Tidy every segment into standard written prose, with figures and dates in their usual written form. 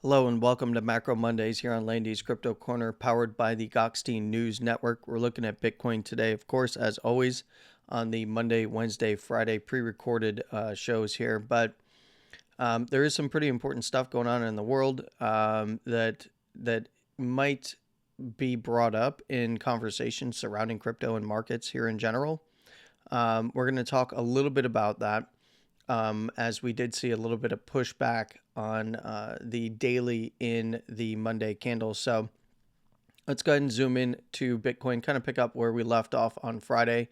Hello and welcome to Macro Mondays here on Landy's Crypto Corner, powered by the Goxstein News Network. We're looking at Bitcoin today, of course, as always, on the Monday, Wednesday, Friday pre-recorded shows here. But there is some pretty important stuff going on in the world that might be brought up in conversations surrounding crypto and markets here in general. We're going to talk a little bit about that. As we did see a little bit of pushback on the daily in the Monday candle. So let's go ahead and zoom in to Bitcoin, kind of pick up where we left off on Friday.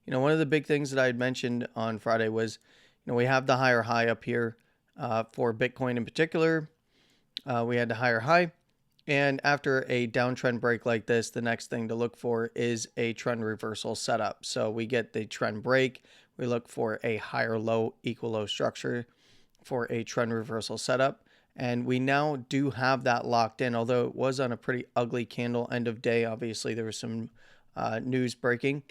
One of the big things that I had mentioned on Friday was, we have the higher high up here for Bitcoin in particular. We had the higher high. And after a downtrend break like this, the next thing to look for is a trend reversal setup. So we get the trend break. We look for a higher low, equal low structure for a trend reversal setup. And we now do have that locked in, although it was on a pretty ugly candle end of day. Obviously, there was some news breaking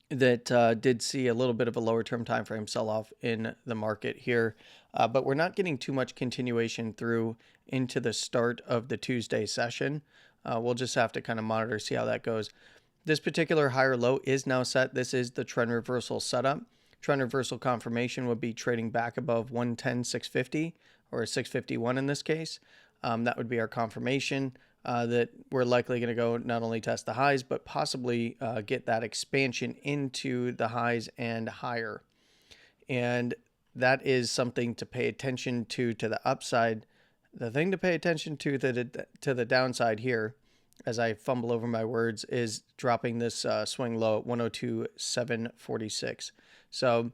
that did see a little bit of a lower term time frame sell-off in the market here. But we're not getting too much continuation through into the start of the Tuesday session. We'll just have to kind of monitor, see how that goes. This particular higher low is now set. This is the trend reversal setup. Trend reversal confirmation would be trading back above 110.650 or 651 in this case. That would be our confirmation that we're likely going to go not only test the highs, but possibly get that expansion into the highs and higher. And that is something to pay attention to the upside. The thing to pay attention to the downside here, as I fumble over my words, is dropping this swing low at 102.746. So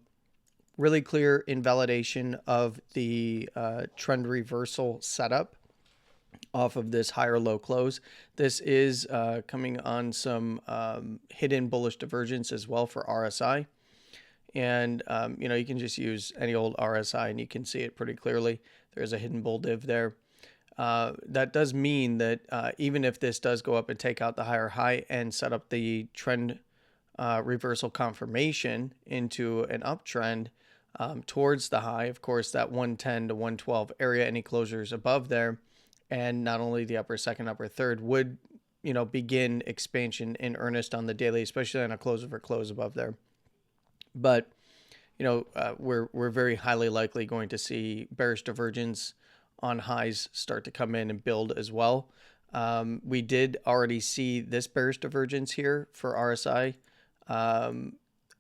really clear invalidation of the trend reversal setup off of this higher low close. This is coming on some hidden bullish divergence as well for RSI. And, you can just use any old RSI and you can see it pretty clearly. There's a hidden bull div there. That does mean that even if this does go up and take out the higher high and set up the trend reversal confirmation into an uptrend towards the high, of course, that 110 to 112 area, any closures above there, and not only the upper second, upper third would, begin expansion in earnest on the daily, especially on a close over close above there. But, we're very highly likely going to see bearish divergence on highs start to come in and build as well. We did already see this bearish divergence here for RSI.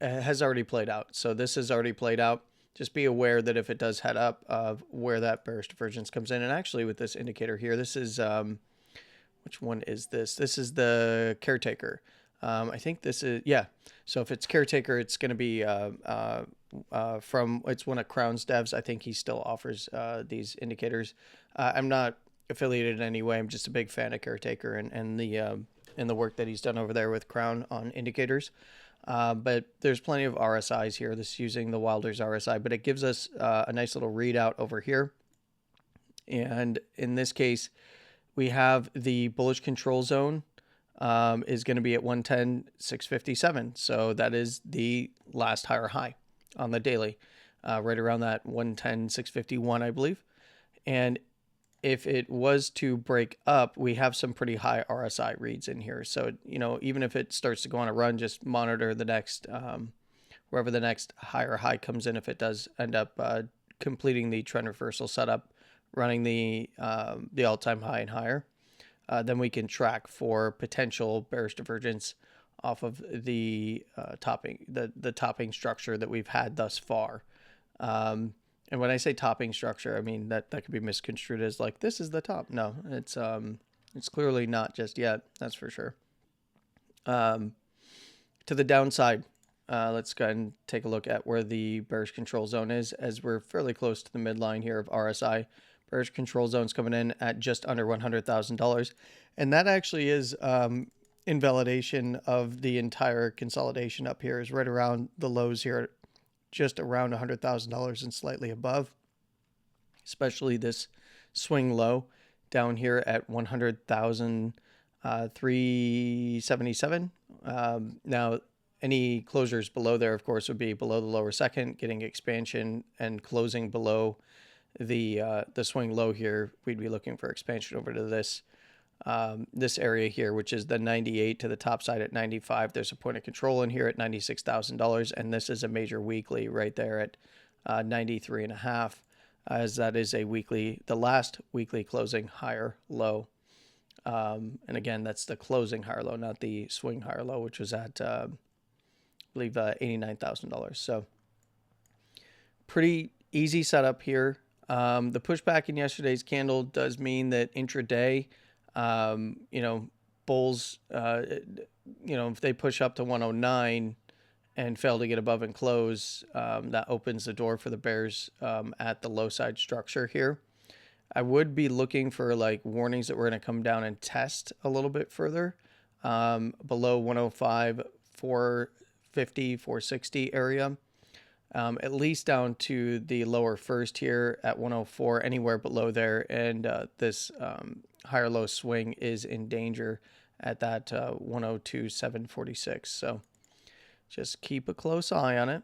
Has already played out. So this has already played out. Just be aware that if it does head up, where that bearish divergence comes in. And actually with this indicator here, this is, which one is this? This is the caretaker. I think this is, yeah. So if it's caretaker, it's going to be it's one of Crown's devs. I think he still offers these indicators. I'm not affiliated in any way. I'm just a big fan of caretaker and the work that he's done over there with Crown on indicators. But there's plenty of RSIs here. This is using the Wilder's RSI, but it gives us a nice little readout over here. And in this case, we have the bullish control zone is going to be at 110.657. So that is the last higher high on the daily, right around that 110.651, I believe. And if it was to break up, we have some pretty high RSI reads in here. So, even if it starts to go on a run, just monitor the next, wherever the next higher high comes in. If it does end up completing the trend reversal setup, running the all-time high and higher, then we can track for potential bearish divergence off of the topping structure that we've had thus far. And when I say topping structure, I mean that could be misconstrued as like this is the top. No, it's clearly not just yet. That's for sure. To the downside, let's go ahead and take a look at where the bearish control zone is, as we're fairly close to the midline here of RSI. Bearish control zone's coming in at just under $100,000, and that actually is invalidation of the entire consolidation up here. Is right around the lows here, just around $100,000 and slightly above, especially this swing low down here at 100,377. Now, any closures below there, of course, would be below the lower second, getting expansion and closing below the swing low here, we'd be looking for expansion over to this area here, which is the 98 to the top side at 95. There's a point of control in here at $96,000, and this is a major weekly right there at 93.5, as that is a weekly, the last weekly closing higher low. And again, that's the closing higher low, not the swing higher low, which was at, I believe, $89,000. So pretty easy setup here. The pushback in yesterday's candle does mean that intraday, bulls, if they push up to 109 and fail to get above and close, that opens the door for the bears at the low side structure here. I would be looking for like warnings that we're going to come down and test a little bit further below 105, 450, 460 area. At least down to the lower first here at 104, anywhere below there. And this higher low swing is in danger at that 102,746. So just keep a close eye on it.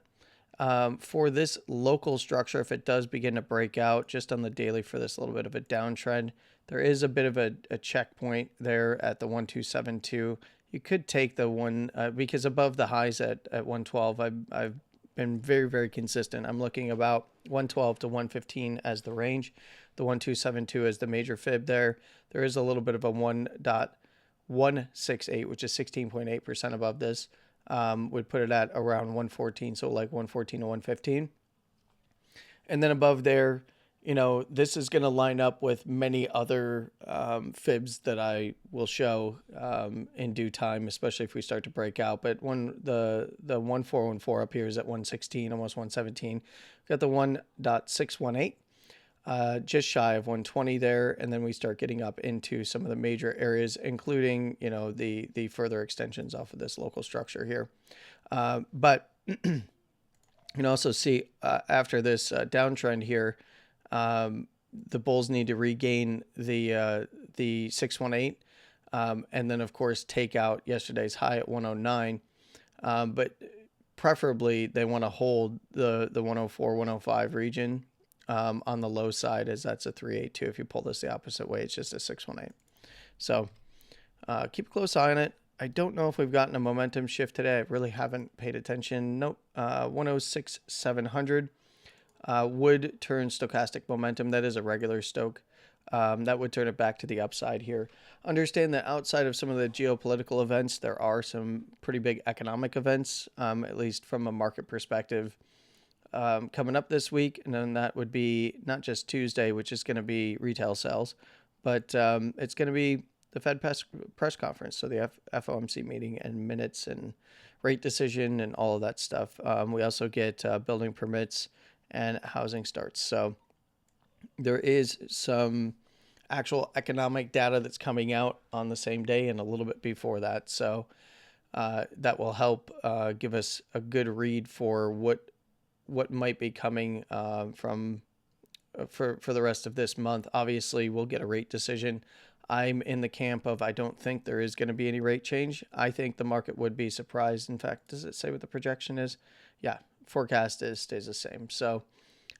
For this local structure, if it does begin to break out just on the daily for this little bit of a downtrend, there is a bit of a checkpoint there at the 1272. You could take the one because above the highs at 112, I've been very, very consistent. I'm looking about 112 to 115 as the range. The 1272 is the major fib there. There is a little bit of a 1.168, which is 16.8% above this. Would put it at around 114, so like 114 to 115. And then above there, this is going to line up with many other fibs that I will show in due time, especially if we start to break out. But the 1414 up here is at 116, almost 117. We've got the 1.618, just shy of 120 there, and then we start getting up into some of the major areas, including the further extensions off of this local structure here. But you can also see after this downtrend here, the bulls need to regain the 618, and then of course take out yesterday's high at 109. But preferably they want to hold the 104, 105 region on the low side, as that's a 382. If you pull this the opposite way, it's just a 618. So keep a close eye on it. I don't know if we've gotten a momentum shift today. I really haven't paid attention. Nope. 106,700 would turn stochastic momentum. That is a regular stoke. That would turn it back to the upside here. Understand that outside of some of the geopolitical events, there are some pretty big economic events, at least from a market perspective, coming up this week. And then that would be not just Tuesday, which is going to be retail sales, but it's going to be the Fed press conference. So the FOMC meeting and minutes and rate decision and all of that stuff. We also get building permits and housing starts. So there is some actual economic data that's coming out on the same day and a little bit before that. So that will help give us a good read for what might be coming for the rest of this month. Obviously, we'll get a rate decision. I'm in the camp of I don't think there is going to be any rate change. I think the market would be surprised. In fact, does it say what the projection is? Yeah, forecast stays the same. So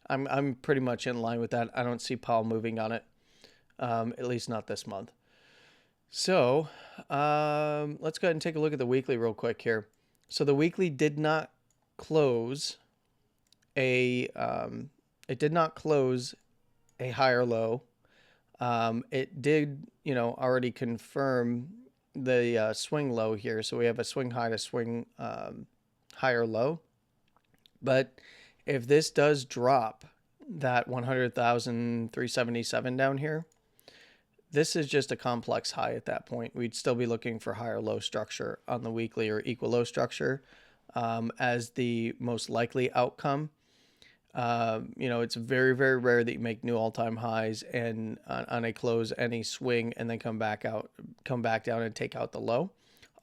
I'm pretty much in line with that. I don't see Powell moving on it, at least not this month. So let's go ahead and take a look at the weekly real quick here. So the weekly did not close a higher low. It did, already confirm the swing low here. So we have a swing high to swing higher low. But if this does drop that 100,377 down here, this is just a complex high at that point. We'd still be looking for higher low structure on the weekly or equal low structure as the most likely outcome. It's very, very rare that you make new all-time highs and on a close any swing and then come back down and take out the low.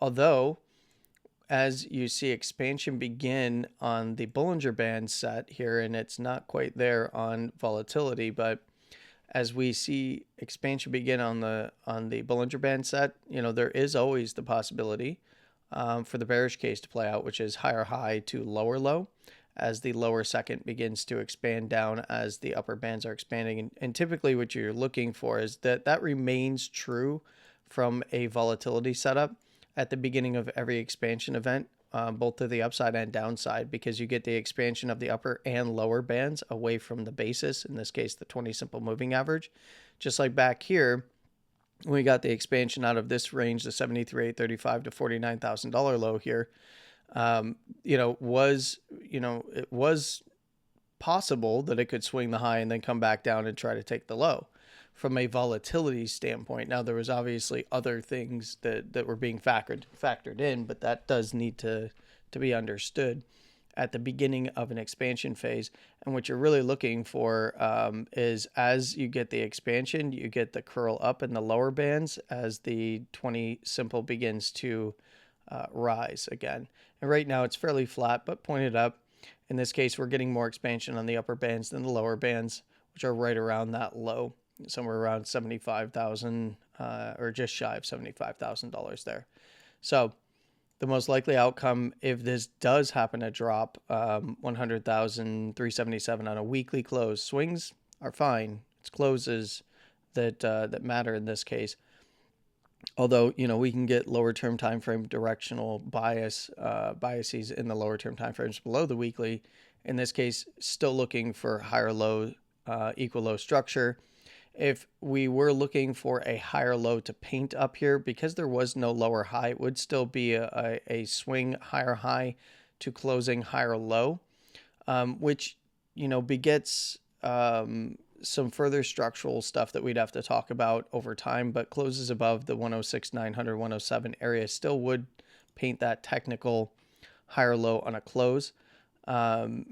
Although, as you see expansion begin on the Bollinger Band set here, and it's not quite there on volatility, but as we see expansion begin on the Bollinger Band set, there is always the possibility for the bearish case to play out, which is higher high to lower low. as the lower second begins to expand down as the upper bands are expanding. And typically what you're looking for is that remains true from a volatility setup at the beginning of every expansion event, both to the upside and downside, because you get the expansion of the upper and lower bands away from the basis, in this case, the 20 simple moving average. Just like back here, we got the expansion out of this range, the 73,835 to $49,000 low here. It was possible that it could swing the high and then come back down and try to take the low from a volatility standpoint. Now, there was obviously other things that were being factored in, but that does need to be understood at the beginning of an expansion phase. And what you're really looking for is, as you get the expansion, you get the curl up in the lower bands as the 20 simple begins to rise again. And right now it's fairly flat, but pointed up. In this case, we're getting more expansion on the upper bands than the lower bands, which are right around that low, somewhere around 75,000 or just shy of $75,000 there. So the most likely outcome, if this does happen to drop 100,377 on a weekly close, swings are fine. It's closes that matter in this case. Although, we can get lower term time frame directional biases in the lower term time frames below the weekly. In this case, still looking for higher low, equal low structure. If we were looking for a higher low to paint up here, because there was no lower high, it would still be a swing higher high to closing higher low, which, begets some further structural stuff that we'd have to talk about over time, but closes above the 106,900, 107 area still would paint that technical higher low on a close. From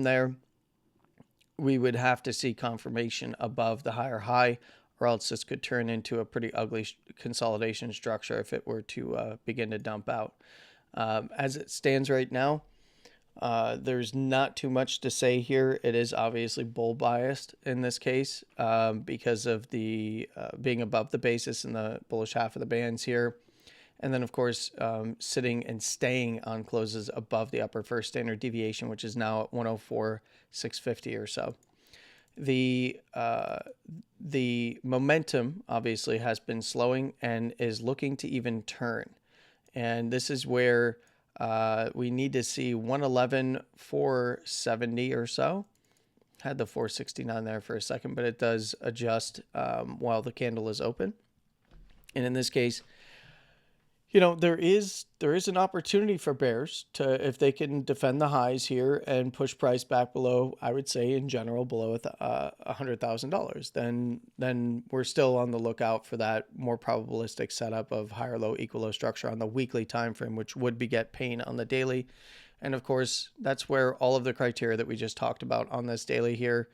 there, we would have to see confirmation above the higher high, or else this could turn into a pretty ugly consolidation structure if it were to begin to dump out. As it stands right now, there's not too much to say here. It is obviously bull biased in this case because of the being above the basis in the bullish half of the bands here. And then, of course, sitting and staying on closes above the upper first standard deviation, which is now at 104,650 or so. The momentum obviously has been slowing and is looking to even turn. And this is where we need to see 111,470 or so. Had the 469 there for a second, but it does adjust while the candle is open. And in this case, there is an opportunity for bears to, if they can defend the highs here and push price back below, I would say in general below $100,000, then we're still on the lookout for that more probabilistic setup of higher low equal low structure on the weekly time frame, which would beget pain on the daily. And of course, that's where all of the criteria that we just talked about on this daily here,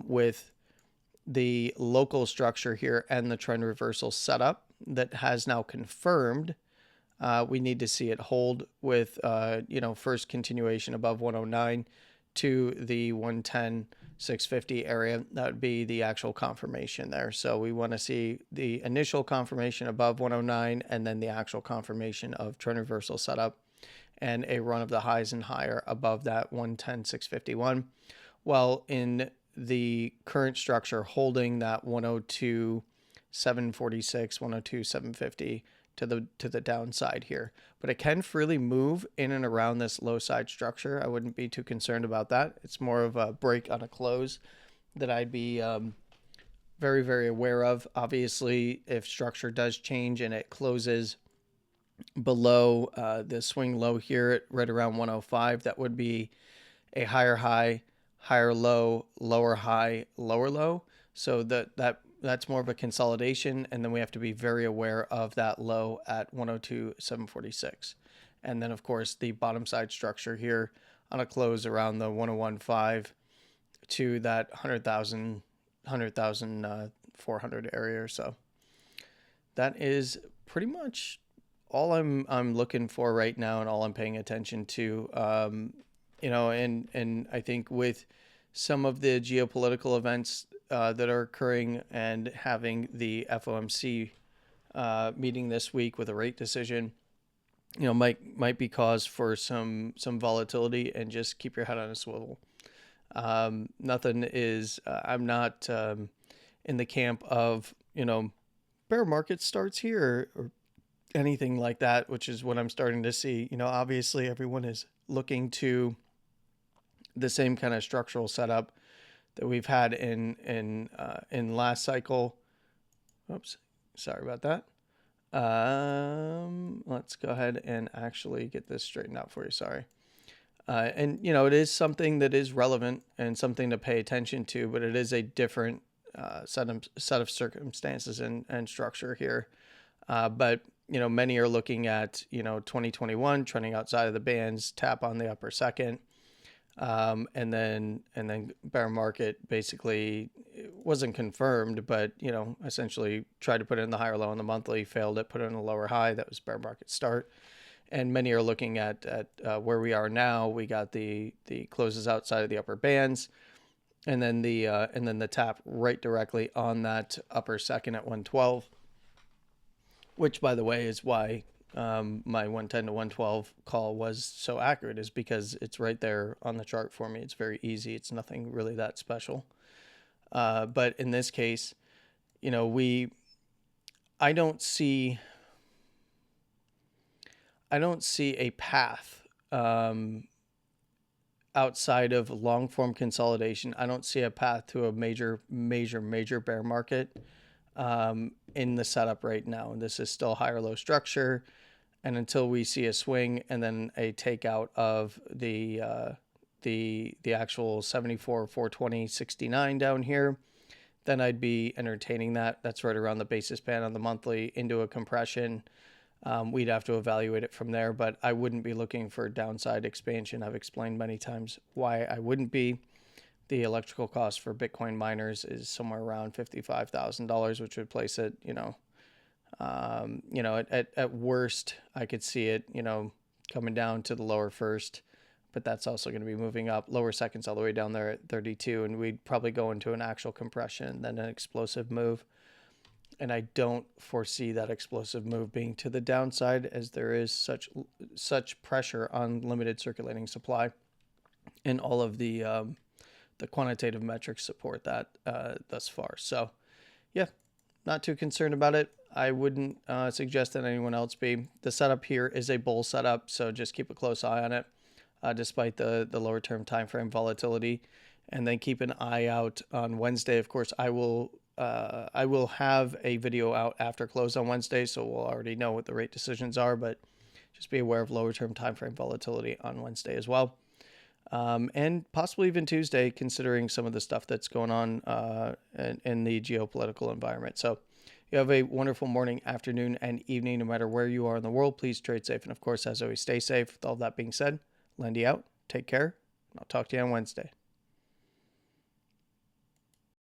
with the local structure here and the trend reversal setup that has now confirmed, we need to see it hold with, first continuation above 109 to the 110,650 area. That would be the actual confirmation there. So we want to see the initial confirmation above 109 and then the actual confirmation of trend reversal setup and a run of the highs and higher above that 110,651. Well, in the current structure, holding that 102,746, 102,750 to the downside here. But it can freely move in and around this low side structure. I wouldn't be too concerned about that. It's more of a break on a close that I'd be very, very aware of. Obviously, if structure does change and it closes below the swing low here at right around 105, that would be a higher high, higher low, lower high, lower low. So that's more of a consolidation, and then we have to be very aware of that low at 102,746. And then, of course, the bottom side structure here on a close around the 101.5 to that 100,400 area or so. That is pretty much all I'm looking for right now and all I'm paying attention to. And I think with some of the geopolitical events that are occurring and having the FOMC meeting this week with a rate decision, might be cause for some volatility, and just keep your head on a swivel. Nothing is. I'm not in the camp of bear market starts here or anything like that, which is what I'm starting to see. Obviously everyone is looking to the same kind of structural setup that we've had in last cycle. Oops, sorry about that. Let's go ahead and actually get this straightened out for you. Sorry. And it is something that is relevant and something to pay attention to, but it is a different set of circumstances and structure here. But many are looking at 2021 trending outside of the bands, tap on the upper second, and then bear market basically wasn't confirmed, but essentially tried to put it in the higher low on the monthly, failed it, put it in a lower high. That was bear market start. And many are looking at where we are now. We got the closes outside of the upper bands, and then the tap right directly on that upper second at 112, which by the way is why my 110 to 112 call was so accurate, is because it's right there on the chart for me. It's very easy. It's nothing really that special. But in this case, I don't see a path outside of long form consolidation. I don't see a path to a major bear market in the setup right now. And this is still higher low structure. And until we see a swing and then a takeout of the actual 74, 420, 69 down here, then I'd be entertaining that. That's right around the basis band on the monthly into a compression. We'd have to evaluate it from there, but I wouldn't be looking for downside expansion. I've explained many times why I wouldn't be. The electrical cost for Bitcoin miners is somewhere around $55,000, which would place it, at worst, I could see it, coming down to the lower first, but that's also going to be moving up. Lower seconds all the way down there at 32, and we'd probably go into an actual compression, then an explosive move. And I don't foresee that explosive move being to the downside, as there is such pressure on limited circulating supply, and all of the quantitative metrics support that thus far. So, yeah, not too concerned about it. I wouldn't suggest that anyone else be. The setup here is a bull setup, so just keep a close eye on it, despite the lower term time frame volatility, and then keep an eye out on Wednesday. Of course, I will have a video out after close on Wednesday, so we'll already know what the rate decisions are, but just be aware of lower term time frame volatility on Wednesday as well. And possibly even Tuesday, considering some of the stuff that's going on in the geopolitical environment. So you have a wonderful morning, afternoon, and evening, no matter where you are in the world. Please trade safe. And of course, as always, stay safe. With all that being said, Lendy out. Take care. I'll talk to you on Wednesday.